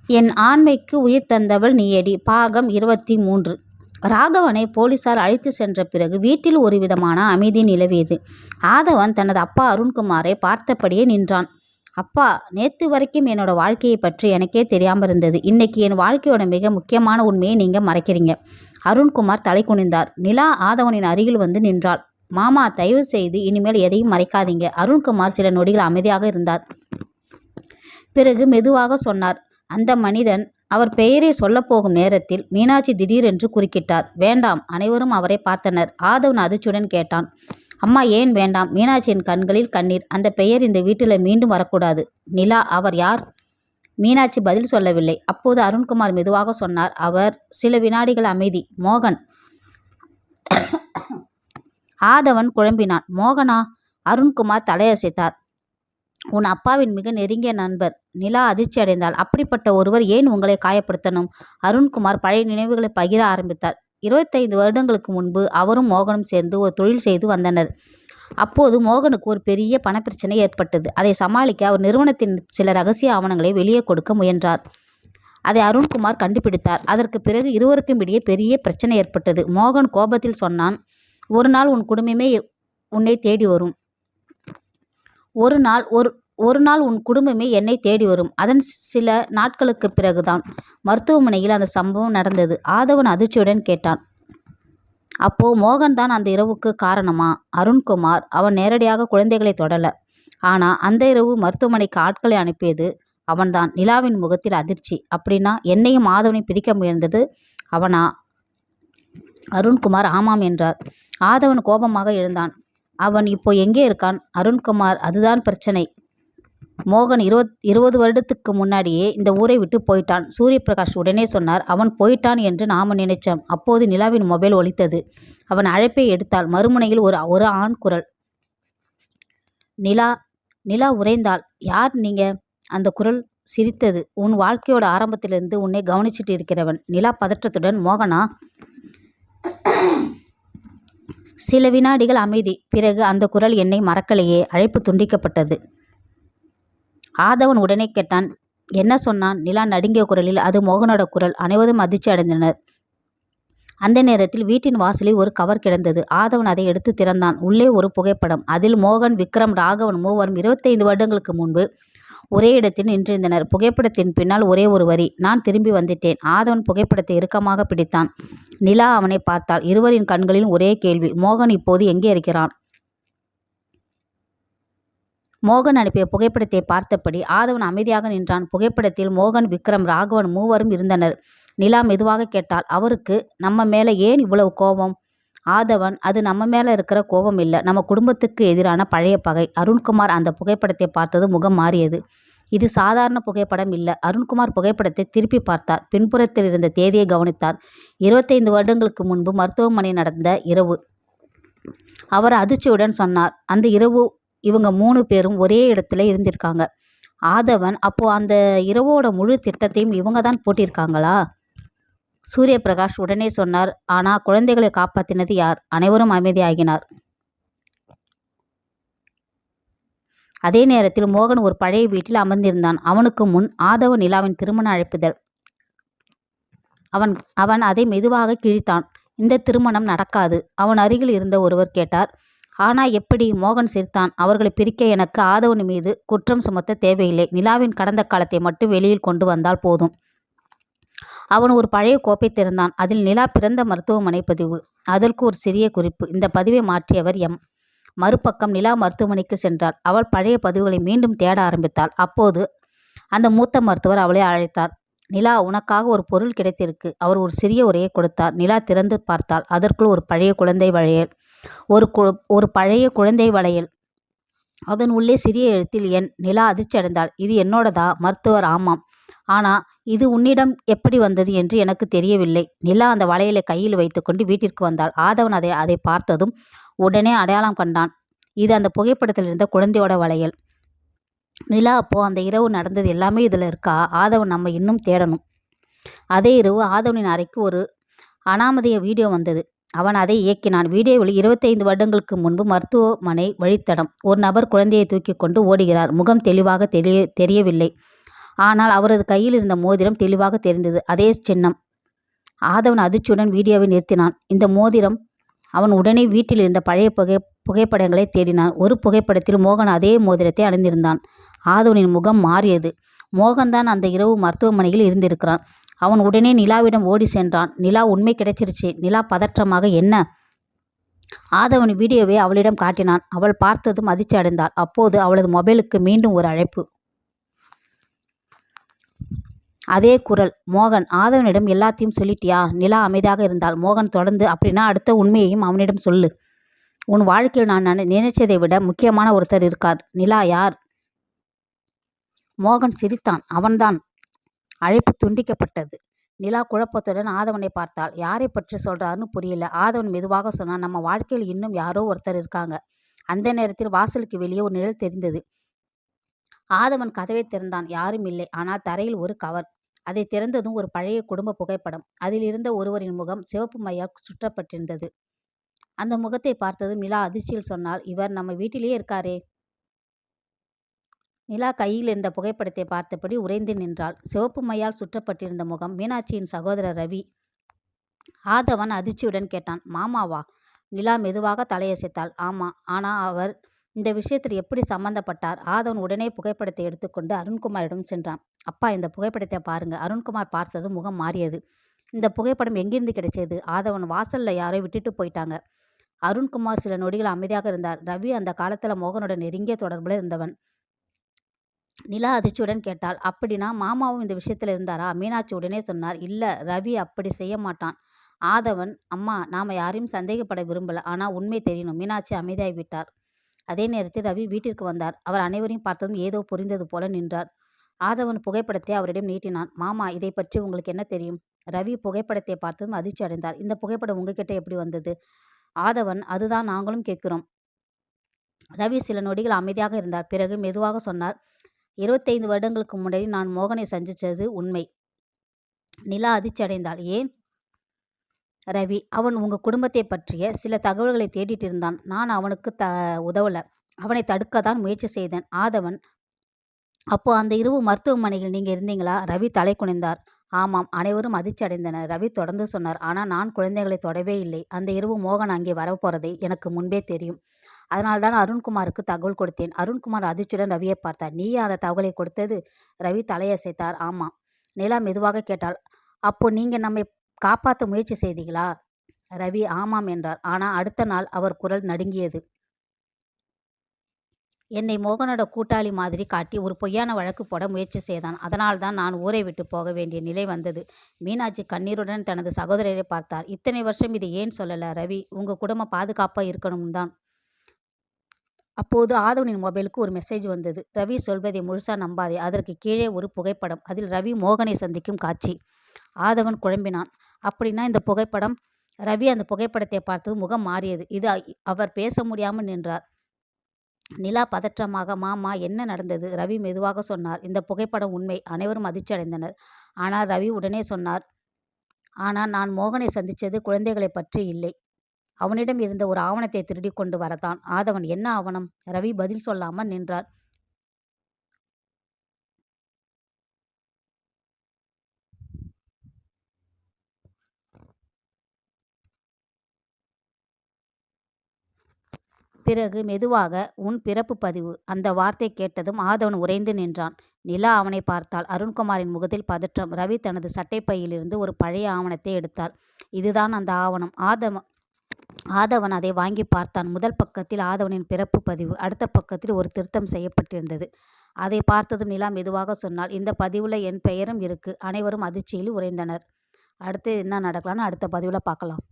என் ஆண்மைக்கு உயிர் தந்தவள் நீயடி. பாகம் 23. ராகவனை போலீசார் அழைத்து சென்ற பிறகு வீட்டில் ஒரு விதமான அமைதி நிலவியது. ஆதவன் தனது அப்பா அருண்குமாரை பார்த்தபடியே நின்றான். அப்பா, நேற்று வரைக்கும் என்னோட வாழ்க்கையை பற்றி எனக்கே தெரியாமல் இருந்தது. இன்னைக்கு என் வாழ்க்கையோட மிக முக்கியமான உண்மையை நீங்கள் மறைக்கிறீங்க. அருண்குமார் தலை குனிந்தார். நிலா ஆதவனின் அருகில் வந்து நின்றாள். மாமா, தயவு செய்து இனிமேல் எதையும் மறைக்காதீங்க. அருண்குமார் சில நொடிகள் அமைதியாக இருந்தார். பிறகு மெதுவாக சொன்னார். அந்த மனிதன் அவர் பெயரை சொல்லப்போகும் நேரத்தில் மீனாட்சி திடீரென்று குறுக்கிட்டார். வேண்டாம். அனைவரும் அவரை பார்த்தனர். ஆதவன் அதிர்ச்சியுடன் கேட்டான், அம்மா, ஏன் வேண்டாம்? மீனாட்சியின் கண்களில் கண்ணீர். அந்த பெயர் இந்த வீட்டில் மீண்டும் வரக்கூடாது. நிலா, அவர் யார்? மீனாட்சி பதில் சொல்லவில்லை. அப்போது அருண்குமார் மெதுவாக சொன்னார். அவர். சில வினாடிகள் அமைதி. மோகன். ஆதவன் குழம்பினான். மோகனா? அருண்குமார் தலையசைத்தார். உன் அப்பாவின் மிக நெருங்கிய நண்பர். நிலா அதிர்ச்சி அடைந்தாள். அப்படிப்பட்ட ஒருவர் ஏன் உங்களை காயப்படுத்தணும்? அருண்குமார் பழைய நினைவுகளை பகிர ஆரம்பித்தார். 25 வருடங்களுக்கு முன்பு அவரும் மோகனும் சேர்ந்து ஒரு தொழில் செய்து வந்தனர். அப்போது மோகனுக்கு ஒரு பெரிய பணப்பிரச்சனை ஏற்பட்டது. அதை சமாளிக்க அவர் நிறுவனத்தின் சில ரகசிய ஆவணங்களை வெளியே கொடுக்க முயன்றார். அதை அருண்குமார் கண்டுபிடித்தார். அதற்கு பிறகு இருவருக்கும் இடையே பெரிய பிரச்சனை ஏற்பட்டது. மோகன் கோபத்தில் சொன்னான், ஒரு நாள் உன் குடும்பமே உன்னை தேடி வரும். ஒரு நாள் உன் குடும்பமே என்னை தேடி வரும். அதன் சில நாட்களுக்கு பிறகுதான் மருத்துவமனையில் அந்த சம்பவம் நடந்தது. ஆதவன் அதிர்ச்சியுடன் கேட்டான். அப்போ மோகன் தான் அந்த இரவுக்கு காரணமா? அருண்குமார். அவன் நேரடியாக குழந்தைகளை தொடல. ஆனா அந்த இரவு மருத்துவமனைக்கு ஆட்களை அனுப்பியது அவன்தான். நிலாவின் முகத்தில் அதிர்ச்சி. அப்படின்னா என்னையும் ஆதவனை பிரிக்க முயன்றது அவனா? அருண்குமார் ஆமாம் என்றார். ஆதவன் கோபமாக எழுந்தான். அவன் இப்போ எங்கே இருக்கான்? அருண்குமார். அதுதான் பிரச்சனை. மோகன் 20 வருடத்துக்கு முன்னாடியே இந்த ஊரை விட்டு போயிட்டான். சூரியபிரகாஷ் உடனே சொன்னார். அவன் போயிட்டான் என்று நாம நினைச்சோம். அப்போது நிலாவின் மொபைல் ஒலித்தது. அவன் அழைப்பை எடுத்தாள். மறுமுனையில் ஒரு ஆண் குரல். நிலா உறைந்தாள். யார் நீங்க? அந்த குரல் சிரித்தது. உன் வாழ்க்கையோட ஆரம்பத்திலிருந்து உன்னை கவனிச்சிட்டு இருக்கிறவன். நிலா பதற்றத்துடன், மோகனா? சில வினாடிகள் அமைதி. பிறகு அந்த குரல், என்னை மறக்கலையே. அழைப்பு துண்டிக்கப்பட்டது. ஆதவன் உடனே கேட்டான், என்ன சொன்னான்? நிலா நடுங்கிய குரலில், அது மோகனோட குரல். அனைவரும் அதிர்ச்சி அடைந்தனர். அந்த நேரத்தில் வீட்டின் வாசலில் ஒரு கவர் கிடந்தது. ஆதவன் அதை எடுத்து திறந்தான். உள்ளே ஒரு புகைப்படம். அதில் மோகன், விக்ரம், ராகவன் மூவரும் 25 வருடங்களுக்கு முன்பு ஒரே இடத்தில் நின்றிருந்தனர். புகைப்படத்தின் பின்னால் ஒரே ஒரு வரி, நான் திரும்பி வந்துட்டேன். ஆதவன் புகைப்படத்தை இறுக்கமாக பிடித்தான். நிலா அவனை பார்த்தாள். இருவரின் கண்களிலும் ஒரே கேள்வி, மோகன் இப்போது எங்கே இருக்கிறான்? மோகன் அனுப்பிய புகைப்படத்தை பார்த்தபடி ஆதவன் அமைதியாக நின்றான். புகைப்படத்தில் மோகன், விக்ரம், ராகவன் மூவரும் இருந்தனர். நிலா மெதுவாக கேட்டாள், அவருக்கு நம்ம மேல ஏன் இவ்வளவு கோபம்? ஆதவன், அது நம்ம மேல இருக்கிற கோபம் இல்லை, நம்ம குடும்பத்துக்கு எதிரான பழைய பகை. அருண்குமார் அந்த புகைப்படத்தை பார்த்தது முகம் மாறியது. இது சாதாரண புகைப்படம் இல்லை. அருண்குமார் புகைப்படத்தை திருப்பி பார்த்தார். பின்புறத்தில் இருந்த தேதியை கவனித்தார். 25 வருடங்களுக்கு முன்பு மருத்துவமனை நடந்த இரவு. அவர் அதிர்ச்சியுடன் சொன்னார், அந்த இரவு இவங்க 3 பேரும் ஒரே இடத்துல இருந்திருக்காங்க. ஆதவன், அப்போ அந்த இரவோட முழு திட்டத்தையும் இவங்க தான் போட்டிருக்காங்களா? சூரியபிரகாஷ் உடனே சொன்னார், ஆனா குழந்தைகளை காப்பாற்றினது யார்? அனைவரும் அமைதியாகினார். அதே நேரத்தில் மோகன் ஒரு பழைய வீட்டில் அமர்ந்திருந்தான். அவனுக்கு முன் ஆதவன் நிலாவின் திருமண அழைப்புதல். அவன் அதை மெதுவாக கிழித்தான். இந்த திருமணம் நடக்காது. அவன் அருகில் இருந்த ஒருவர் கேட்டார். ஆனா எப்படி? மோகன் சிரித்தான். அவர்களை பிரிக்க எனக்கு ஆதவன் மீது குற்றம் சுமத்த தேவையில்லை. நிலாவின் கடந்த காலத்தை மட்டும் வெளியில் கொண்டு வந்தால் போதும். அவன் ஒரு பழைய கோப்பை திறந்தான். அதில் நிலா பிறந்த மருத்துவமனை பதிவு. அதற்கு ஒரு சிறிய குறிப்பு. இந்த பதிவை மாற்றியவர் எம். மறுபக்கம் நிலா மருத்துவமனைக்கு சென்றாள். அவள் பழைய பதிவுகளை மீண்டும் தேட ஆரம்பித்தாள். அப்போது அந்த மூத்த மருத்துவர் அவளை அழைத்தார். நிலா, உனக்காக ஒரு பொருள் கிடைத்திருக்கு. அவர் ஒரு சிறிய உரையை கொடுத்தார். நிலா திறந்து பார்த்தாள். அதற்குள் ஒரு பழைய குழந்தை வளையல். ஒரு பழைய குழந்தை வளையல். அதன் உள்ளே சிறிய எழுத்தில் என். நிலா அதிர்ச்சி அடைந்தாள். இது என்னோடதா? மருத்துவர், ஆமாம். ஆனா இது உன்னிடம் எப்படி வந்தது என்று எனக்கு தெரியவில்லை. நிலா அந்த வளையலை கையில் வைத்துக்கொண்டு வீட்டிற்கு வந்தாள். ஆதவன் அதை பார்த்ததும் உடனே அடையாளம் கண்டான். இது அந்த புகைப்படத்தில் இருந்த குழந்தையோட வளையல். நிலா, அப்போ அந்த இரவு நடந்தது எல்லாமே இதில் இருக்கா? ஆதவன், நம்ம இன்னும் தேடணும். அதே இரவு ஆதவனின் அறைக்கு ஒரு அனாமதேய வீடியோ வந்தது. அவன் அதை இயக்கினான். வீடியோவில் 25 வருடங்களுக்கு முன்பு மருத்துவமனை வழித்தடம். ஒரு நபர் குழந்தையை தூக்கி கொண்டு ஓடுகிறார். முகம் தெளிவாக தெரியவில்லை. ஆனால் அவரது கையில் இருந்த மோதிரம் தெளிவாக தெரிந்தது. அதே சின்னம். ஆதவன் அதிர்ச்சியுடன் வீடியோவை நிறுத்தினான். இந்த மோதிரம். அவன் உடனே வீட்டில் இருந்த பழைய புகைப்படங்களை தேடினான். ஒரு புகைப்படத்தில் மோகன் அதே மோதிரத்தை அணிந்திருந்தான். ஆதவனின் முகம் மாறியது. மோகன்தான் அந்த இரவு மருத்துவமனையில் இருந்திருக்கிறான். அவன் உடனே நிலாவிடம் ஓடி சென்றான். நிலா, உண்மை கிடைச்சிருச்சு. நிலா பதற்றமாக, என்ன? ஆதவன் வீடியோவை அவளிடம் காட்டினான். அவள் பார்த்ததும் அதிர்ச்சி அடைந்தாள். அப்போது அவளது மொபைலுக்கு மீண்டும் ஒரு அழைப்பு. அதே குரல். மோகன். ஆதவனிடம் எல்லாத்தையும் சொல்லிட்டியா? நிலா அமைதியாக இருந்தாள். மோகன் தொடர்ந்து, அப்படின்னா அடுத்த உண்மையையும் அவனிடம் சொல்லு. உன் வாழ்க்கையில் நான் நினைச்சதை விட முக்கியமான ஒருத்தர் இருக்கார். நிலா, யார்? மோகன் சிரித்தான். அவன்தான். அழைப்பு துண்டிக்கப்பட்டது. நிலா குழப்பத்துடன் ஆதவனை பார்த்தாள். யாரை பற்றி சொல்றாருன்னு புரியல. ஆதவன் மெதுவாக சொன்னான், நம்ம வாழ்க்கையில் இன்னும் யாரோ ஒருத்தர் இருக்காங்க. அந்த நேரத்தில் வாசலுக்கு வெளியே ஒரு நிழல் தெரிந்தது. ஆதவன் கதவை திறந்தான். யாரும் இல்லை. ஆனால் தரையில் ஒரு கவர். அதை திறந்ததும் ஒரு பழைய குடும்ப புகைப்படம். அதில் இருந்த ஒருவரின் முகம் சிவப்பு மையால் சுற்றப்பட்டிருந்தது. அந்த முகத்தை பார்த்ததும் நிலா அதிர்ச்சியில் சொன்னாள், இவர் நம்ம வீட்டிலேயே இருக்காரே. நிலா கையில் இருந்த புகைப்படத்தை பார்த்தபடி உறைந்து நின்றாள். சிவப்பு மையால் சுற்றப்பட்டிருந்த முகம் மீனாட்சியின் சகோதரர் ரவி. ஆதவன் அதிர்ச்சியுடன் கேட்டான், மாமாவா? நிலா மெதுவாக தலையசைத்தாள். ஆமா. ஆனா அவர் இந்த விஷயத்தில் எப்படி சம்பந்தப்பட்டார்? ஆதவன் உடனே புகைப்படத்தை எடுத்துக்கொண்டு அருண்குமாரிடம் சென்றான். அப்பா, இந்த புகைப்படத்தை பாருங்க. அருண்குமார் பார்த்ததும் முகம் மாறியது. இந்த புகைப்படம் எங்கிருந்து கிடைச்சது? ஆதவன், வாசல்ல யாரோ விட்டுட்டு போயிட்டாங்க. அருண்குமார் சில நொடிகள் அமைதியாக இருந்தார். ரவி அந்த காலத்துல மோகனுடன் நெருங்கிய தொடர்புல இருந்தவன். நிலா அதிர்ச்சியுடன் கேட்டாள், அப்படின்னா மாமாவும் இந்த விஷயத்துல இருந்தாரா? மீனாட்சி உடனே சொன்னார், இல்ல, ரவி அப்படி செய்ய மாட்டான். ஆதவன், அம்மா, நாம யாரையும் சந்தேகப்பட விரும்பல. ஆனா உண்மை தெரியணும். மீனாட்சி அமைதியாகிவிட்டார். அதே நேரத்தில் ரவி வீட்டிற்கு வந்தார். அவர் அனைவரையும் பார்த்ததும் ஏதோ புரிந்தது போல நின்றார். ஆதவன் புகைப்படத்தை அவரிடம் நீட்டினான். மாமா, இதை பற்றி உங்களுக்கு என்ன தெரியும்? ரவி புகைப்படத்தை பார்த்ததும் அதிர்ச்சி அடைந்தார். இந்த புகைப்படம் உங்ககிட்ட எப்படி வந்தது? ஆதவன், அதுதான் நாங்களும் கேட்கிறோம். ரவி சில நொடிகள் அமைதியாக இருந்தார். பிறகு மெதுவாக சொன்னார், 25 வருடங்களுக்கு முன்னாடி நான் மோகனை சந்திச்சது உண்மை. நிலா அதிர்ச்சி அடைந்தாள். ஏன்? ரவி, அவன் உங்க குடும்பத்தை பற்றிய சில தகவல்களை தேடிட்டு இருந்தான். நான் அவனுக்கு உதவல. அவனை தடுக்க தான் முயற்சி செய்தேன். ஆதவன், அப்போ அந்த இரவு மருத்துவமனையில் நீங்க இருந்தீங்களா? ரவி தலை குனிந்தார். ஆமாம். அனைவரும் அதிர்ச்சி அடைந்தனர். ரவி தொடர்ந்து சொன்னார், ஆனால் நான் குழந்தைகளை தொடவே இல்லை. அந்த இரவு மோகன் அங்கே வரப்போறதை எனக்கு முன்பே தெரியும். அதனால்தான் அருண்குமாருக்கு தகவல் கொடுத்தேன். அருண்குமார் அதிர்ச்சியுடன் ரவியை பார்த்தார். நீயே அந்த தகவலை கொடுத்தது? ரவி தலையசைத்தார். ஆமாம். நிலா மெதுவாக கேட்டாள், அப்போ நீங்க நம்மை காப்பாற்ற முயற்சி செய்தீங்களா? ரவி ஆமாம் என்றார். ஆனால் அடுத்த நாள் அவர் குரல் நடுங்கியது. என்னை மோகனோட கூட்டாளி மாதிரி காட்டி ஒரு பொய்யான வழக்கு போட முயற்சி செய்தான். அதனால்தான் நான் ஊரை விட்டு போக வேண்டிய நிலை வந்தது. மீனாட்சி கண்ணீருடன் தனது சகோதரரை பார்த்தார். இத்தனை வருஷம் இதை ஏன் சொல்லல? ரவி, உங்க குடும்பம் பாதுகாப்பாக இருக்கணும் தான். அப்போது ஆதவனின் மொபைலுக்கு ஒரு மெசேஜ் வந்தது. ரவி சொல்வதை முழுசா நம்பாதே. அதற்கு கீழே ஒரு புகைப்படம். அதில் ரவி மோகனை சந்திக்கும் காட்சி. ஆதவன் குழம்பினான். அப்படின்னா இந்த புகைப்படம்? ரவி அந்த புகைப்படத்தை பார்த்தது முகம் மாறியது. இது அவர் பேச முடியாமல் நின்றார். நிலா பதற்றமாக, மாமா, என்ன நடந்தது? ரவி மெதுவாக சொன்னார், இந்த புகைப்படம் உண்மை. அனைவரும் அதிர்ச்சி அடைந்தனர். ஆனால் ரவி உடனே சொன்னார், ஆனால் நான் மோகனை சந்தித்தது குழந்தைகளை பற்றி இல்லை. அவனிடம் இருந்த ஒரு ஆவணத்தை திருடி கொண்டு வரத்தான். ஆதவன், என்ன ஆவணம்? ரவி பதில் சொல்லாமல் நின்றார். பிறகு மெதுவாக, உன் பிறப்பு பதிவு. அந்த வார்த்தை கேட்டதும் ஆதவன் உறைந்து நின்றான். நிலா அவனை பார்த்தாள். அருண்குமாரின் முகத்தில் பதற்றம். ரவி தனது சட்டைப்பையிலிருந்து ஒரு பழைய ஆவணத்தை எடுத்தார். இதுதான் அந்த ஆவணம். ஆதவன் அதை வாங்கி பார்த்தான். முதல் பக்கத்தில் ஆதவனின் பிறப்பு பதிவு. அடுத்த பக்கத்தில் ஒரு திருத்தம் செய்யப்பட்டிருந்தது. அதை பார்த்ததும் நிலா மெதுவாக சொன்னாள், இந்த பதிவுல என் பெயரும் இருக்கு. அனைவரும் அதிர்ச்சியில் உறைந்தனர். அடுத்து என்ன நடக்கலாம்னு அடுத்த பதிவில் பார்க்கலாம்.